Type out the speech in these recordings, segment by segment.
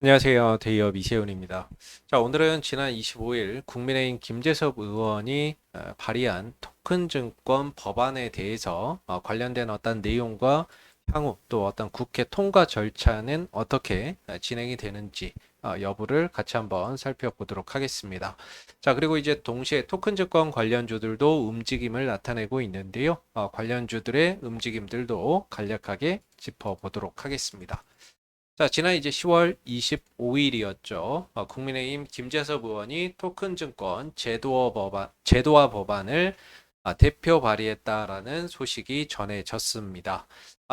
안녕하세요. 대기업 이세훈입니다. 자, 오늘은 지난 25일 국민의힘 김재섭 의원이 발의한 토큰증권 법안에 대해서 관련된 어떤 내용과 향후 또 어떤 국회 통과 절차는 어떻게 진행이 되는지 여부를 같이 한번 살펴보도록 하겠습니다. 자, 그리고 이제 동시에 토큰증권 관련주들도 움직임을 나타내고 있는데요. 관련주들의 움직임들도 간략하게 짚어보도록 하겠습니다. 자, 지난 이제 10월 25일이었죠. 국민의힘 김재섭 의원이 토큰증권 제도화 법안을 대표 발의했다라는 소식이 전해졌습니다.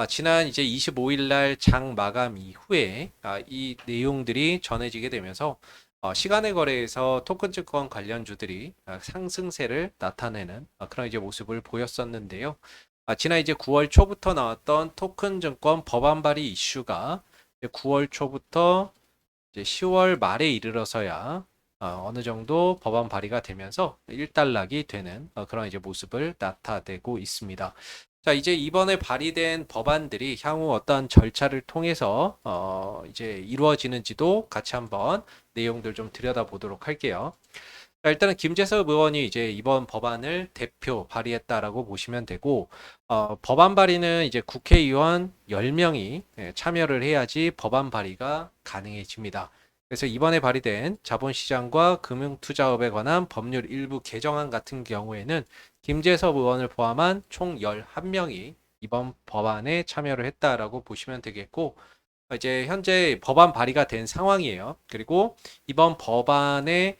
지난 이제 25일 날 장 마감 이후에 이 내용들이 전해지게 되면서 시간의 거래에서 토큰증권 관련주들이 상승세를 나타내는 그런 이제 모습을 보였었는데요. 지난 이제 9월 초부터 나왔던 토큰증권 법안 발의 이슈가 9월 초부터 이제 10월 말에 이르러서야 어느 정도 법안 발의가 되면서 일단락이 되는 그런 이제 모습을 나타내고 있습니다. 자, 이제 이번에 발의된 법안들이 향후 어떤 절차를 통해서 이제 이루어지는지도 같이 한번 내용들 좀 들여다보도록 할게요. 자, 일단은 김재섭 의원이 이제 이번 법안을 대표 발의했다라고 보시면 되고, 법안 발의는 이제 국회의원 10명이 참여를 해야지 법안 발의가 가능해집니다. 그래서 이번에 발의된 자본시장과 금융투자업에 관한 법률 일부 개정안 같은 경우에는 김재섭 의원을 포함한 총 11명이 이번 법안에 참여를 했다라고 보시면 되겠고, 이제 현재 법안 발의가 된 상황이에요. 그리고 이번 법안에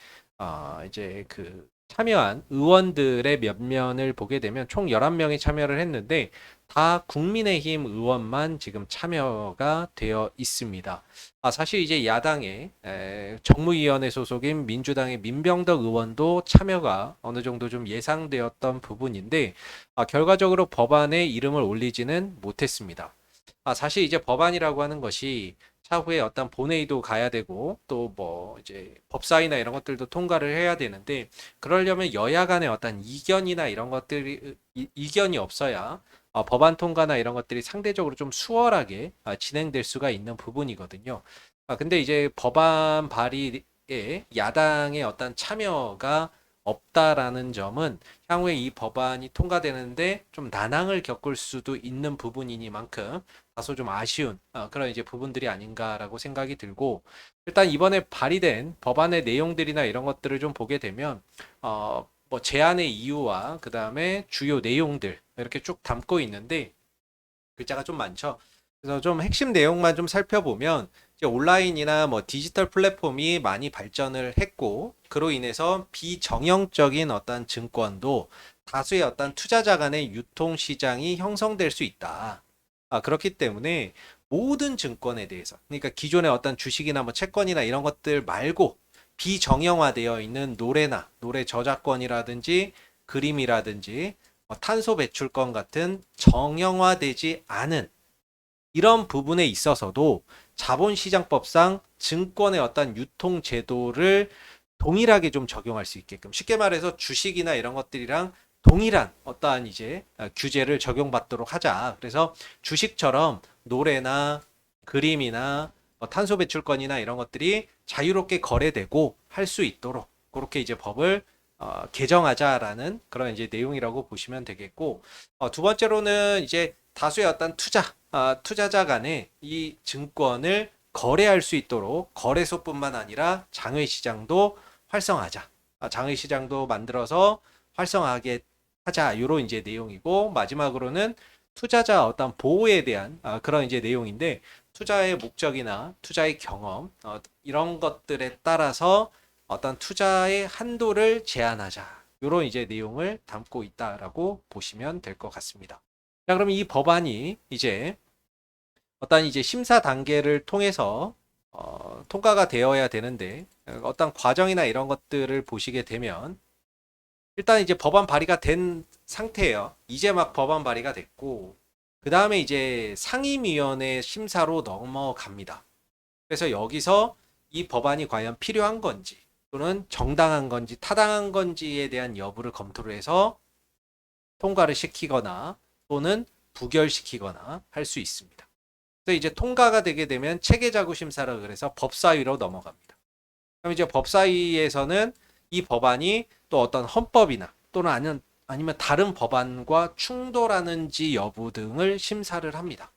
이제 그 참여한 의원들의 면면을 보게 되면 총 11명이 참여를 했는데 다 국민의힘 의원만 지금 참여가 되어 있습니다. 사실 이제 야당의 정무위원회 소속인 민주당의 민병덕 의원도 참여가 어느 정도 좀 예상되었던 부분인데 결과적으로 법안에 이름을 올리지는 못했습니다. 사실 이제 법안이라고 하는 것이 차후에 어떤 본회의도 가야 되고 또 뭐 이제 법사위나 이런 것들도 통과를 해야 되는데 그러려면 여야 간의 어떤 이견이나 이런 것들이 이견이 없어야 법안 통과나 이런 것들이 상대적으로 좀 수월하게 진행될 수가 있는 부분이거든요. 근데 이제 법안 발의에 야당의 어떤 참여가 없다라는 점은 향후에 이 법안이 통과되는데 좀 난항을 겪을 수도 있는 부분이니만큼 다소 좀 아쉬운 그런 이제 부분들이 아닌가라고 생각이 들고 일단 이번에 발의된 법안의 내용들이나 이런 것들을 좀 보게 되면 뭐 제안의 이유와 그 다음에 주요 내용들 이렇게 쭉 담고 있는데 글자가 좀 많죠. 그래서 좀 핵심 내용만 좀 살펴보면 이제 온라인이나 뭐 디지털 플랫폼이 많이 발전을 했고 그로 인해서 비정형적인 어떤 증권도 다수의 어떤 투자자 간의 유통 시장이 형성될 수 있다. 그렇기 때문에 모든 증권에 대해서 그러니까 기존의 어떤 주식이나 뭐 채권이나 이런 것들 말고 비정형화되어 있는 노래 저작권이라든지 그림이라든지 탄소 배출권 같은 정형화되지 않은 이런 부분에 있어서도 자본시장법상 증권의 어떤 유통 제도를 동일하게 좀 적용할 수 있게끔 쉽게 말해서 주식이나 이런 것들이랑 동일한 어떠한 이제 규제를 적용받도록 하자. 그래서 주식처럼 노래나 그림이나 탄소 배출권이나 이런 것들이 자유롭게 거래되고 할 수 있도록 그렇게 이제 법을 개정하자라는 그런 이제 내용이라고 보시면 되겠고 두 번째로는 이제 다수의 어떤 투자자 간에 이 증권을 거래할 수 있도록 거래소뿐만 아니라 장외시장도 활성화하자. 장외시장도 만들어서 활성화하게 하자. 이런 이제 내용이고 마지막으로는 투자자 어떤 보호에 대한 그런 이제 내용인데 투자의 목적이나 투자의 경험 이런 것들에 따라서 어떤 투자의 한도를 제한하자. 이런 이제 내용을 담고 있다라고 보시면 될 것 같습니다. 자, 그럼 이 법안이 이제 어떤 이제 심사 단계를 통해서 통과가 되어야 되는데 어떤 과정이나 이런 것들을 보시게 되면 일단 이제 법안 발의가 된 상태예요. 이제 막 법안 발의가 됐고 그 다음에 이제 상임위원회 심사로 넘어갑니다. 그래서 여기서 이 법안이 과연 필요한 건지 또는 정당한 건지 타당한 건지에 대한 여부를 검토를 해서 통과를 시키거나 또는 부결시키거나 할 수 있습니다. 그래서 이제 통과가 되게 되면 체계자구 심사라 그래서 법사위로 넘어갑니다. 그럼 이제 법사위에서는 이 법안이 또 어떤 헌법이나 또는 아니면 다른 법안과 충돌하는지 여부 등을 심사를 합니다.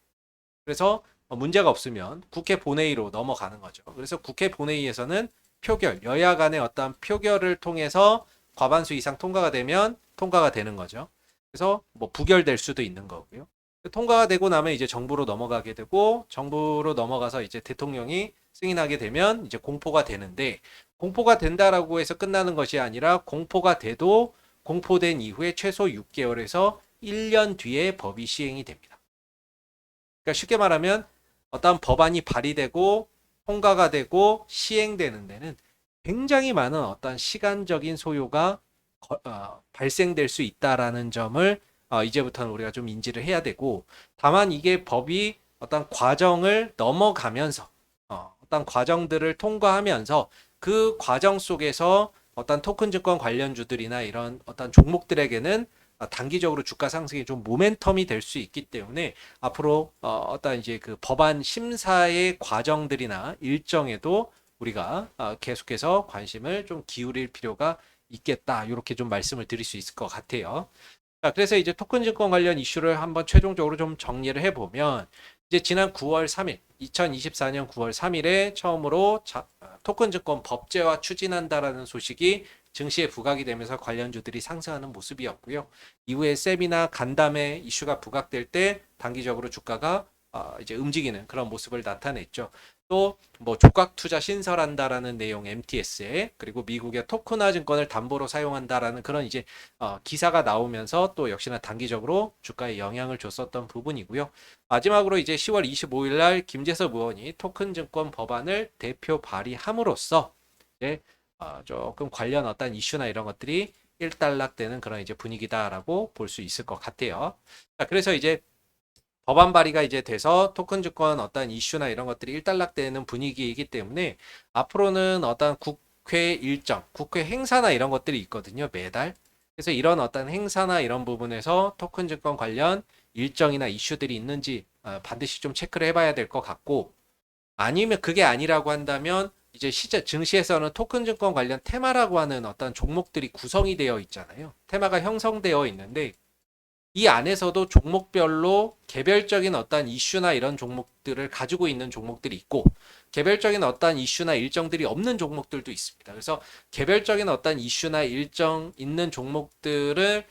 그래서 문제가 없으면 국회 본회의로 넘어가는 거죠. 그래서 국회 본회의에서는 표결, 여야 간의 어떤 표결을 통해서 과반수 이상 통과가 되면 통과가 되는 거죠. 그래서 뭐 부결될 수도 있는 거고요. 통과가 되고 나면 이제 정부로 넘어가게 되고 정부로 넘어가서 이제 대통령이 승인하게 되면 이제 공포가 되는데 공포가 된다라고 해서 끝나는 것이 아니라 공포가 돼도 공포된 이후에 최소 6개월에서 1년 뒤에 법이 시행이 됩니다. 그러니까 쉽게 말하면 어떤 법안이 발의되고 통과가 되고 시행되는 데는 굉장히 많은 어떤 시간적인 소요가 발생될 수 있다라는 점을 이제부터는 우리가 좀 인지를 해야 되고 다만 이게 법이 어떤 과정을 넘어가면서 어떤 과정들을 통과하면서 그 과정 속에서 어떤 토큰 증권 관련주들이나 이런 어떤 종목들에게는 단기적으로 주가 상승이 좀 모멘텀이 될 수 있기 때문에 앞으로 어떤 이제 그 법안 심사의 과정들이나 일정에도 우리가 계속해서 관심을 좀 기울일 필요가 있겠다. 이렇게 좀 말씀을 드릴 수 있을 것 같아요. 자, 그래서 이제 토큰 증권 관련 이슈를 한번 최종적으로 좀 정리를 해보면 이제 지난 9월 3일, 2024년 9월 3일에 처음으로 토큰 증권 법제화 추진한다라는 소식이 증시에 부각이 되면서 관련주들이 상승하는 모습이었고요. 이후에 세비나 간담회 이슈가 부각될 때 단기적으로 주가가 이제 움직이는 그런 모습을 나타냈죠. 또 뭐 조각 투자 신설한다라는 내용 MTS에 그리고 미국의 토큰화 증권을 담보로 사용한다라는 그런 이제 기사가 나오면서 또 역시나 단기적으로 주가에 영향을 줬었던 부분이고요. 마지막으로 이제 10월 25일 날 김재섭 의원이 토큰 증권 법안을 대표 발의함으로써 이제 조금 관련 어떤 이슈나 이런 것들이 일단락되는 그런 이제 분위기다라고 볼 수 있을 것 같아요. 자, 그래서 이제 법안 발의가 이제 돼서 토큰 증권 어떤 이슈나 이런 것들이 일단락되는 분위기이기 때문에 앞으로는 어떤 국회 일정, 국회 행사나 이런 것들이 있거든요, 매달. 그래서 이런 어떤 행사나 이런 부분에서 토큰 증권 관련 일정이나 이슈들이 있는지 반드시 좀 체크를 해봐야 될 것 같고 아니면 그게 아니라고 한다면 이제 증시에서는 토큰 증권 관련 테마라고 하는 어떤 종목들이 구성이 되어 있잖아요. 테마가 형성되어 있는데 이 안에서도 종목별로 개별적인 어떤 이슈나 이런 종목들을 가지고 있는 종목들이 있고 개별적인 어떤 이슈나 일정들이 없는 종목들도 있습니다. 그래서 개별적인 어떤 이슈나 일정 있는 종목들을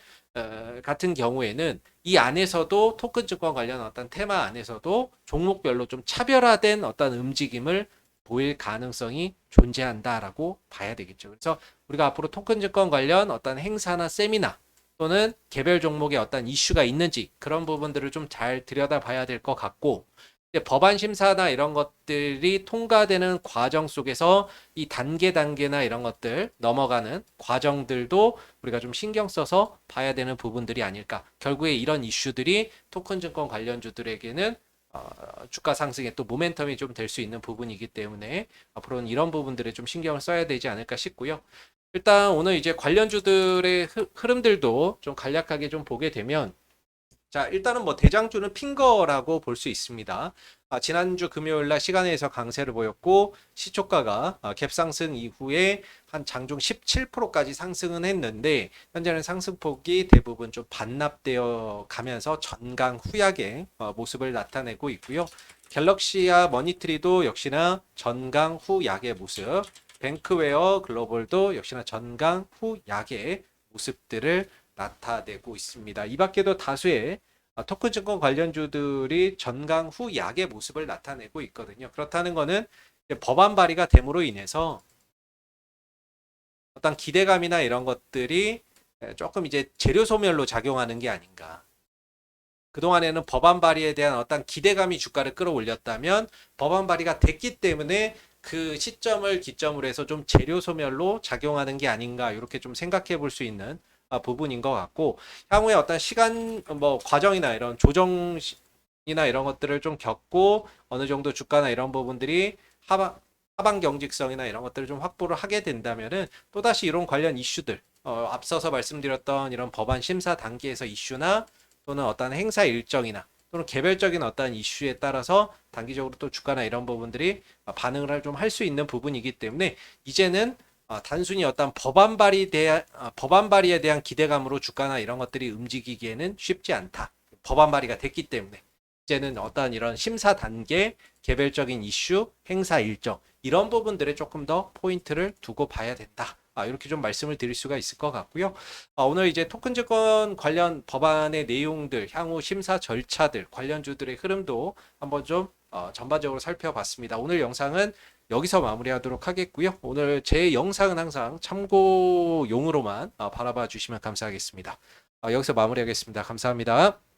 같은 경우에는 이 안에서도 토큰 증권 관련 어떤 테마 안에서도 종목별로 좀 차별화된 어떤 움직임을 보일 가능성이 존재한다라고 봐야 되겠죠. 그래서 우리가 앞으로 토큰 증권 관련 어떤 행사나 세미나 또는 개별 종목에 어떤 이슈가 있는지 그런 부분들을 좀 잘 들여다봐야 될 것 같고 법안 심사나 이런 것들이 통과되는 과정 속에서 이 단계나 이런 것들 넘어가는 과정들도 우리가 좀 신경 써서 봐야 되는 부분들이 아닐까. 결국에 이런 이슈들이 토큰 증권 관련주들에게는 주가 상승에 또 모멘텀이 좀 될 수 있는 부분이기 때문에 앞으로는 이런 부분들에 좀 신경을 써야 되지 않을까 싶고요. 일단 오늘 이제 관련주들의 흐름들도 좀 간략하게 좀 보게 되면 자, 일단은 뭐 대장주는 핑거라고 볼 수 있습니다. 지난주 금요일 날 시간에서 강세를 보였고 시초가가 갭상승 이후에 한 장중 17%까지 상승은 했는데 현재는 상승폭이 대부분 좀 반납되어 가면서 전강 후약의 모습을 나타내고 있고요. 갤럭시와 머니트리도 역시나 전강 후약의 모습, 뱅크웨어 글로벌도 역시나 전강 후약의 모습들을 나타내고 있습니다. 이 밖에도 다수의 토큰 증권 관련주들이 전강 후 약의 모습을 나타내고 있거든요. 그렇다는 것은 법안 발의가 됨으로 인해서 어떤 기대감이나 이런 것들이 조금 이제 재료 소멸로 작용하는 게 아닌가. 그동안에는 법안 발의에 대한 어떤 기대감이 주가를 끌어올렸다면 법안 발의가 됐기 때문에 그 시점을 기점으로 해서 좀 재료 소멸로 작용하는 게 아닌가 이렇게 좀 생각해 볼 수 있는 부분인 것 같고 향후에 어떤 시간 뭐 과정이나 이런 조정이나 이런 것들을 좀 겪고 어느 정도 주가나 이런 부분들이 하방 경직성이나 이런 것들을 좀 확보를 하게 된다면은 또다시 이런 관련 이슈들 앞서서 말씀드렸던 이런 법안 심사 단계에서 이슈나 또는 어떤 행사 일정이나 또는 개별적인 어떤 이슈에 따라서 단기적으로 또 주가나 이런 부분들이 반응을 좀 할 수 있는 부분이기 때문에 이제는 단순히 어떤 법안 발의에 대한 기대감으로 주가나 이런 것들이 움직이기에는 쉽지 않다. 법안 발의가 됐기 때문에 이제는 어떤 이런 심사 단계, 개별적인 이슈, 행사 일정 이런 부분들에 조금 더 포인트를 두고 봐야 된다. 이렇게 좀 말씀을 드릴 수가 있을 것 같고요. 오늘 이제 토큰 증권 관련 법안의 내용들, 향후 심사 절차들, 관련주들의 흐름도 한번 좀 전반적으로 살펴봤습니다. 오늘 영상은 여기서 마무리하도록 하겠고요. 오늘 제 영상은 항상 참고용으로만 바라봐 주시면 감사하겠습니다. 여기서 마무리하겠습니다. 감사합니다.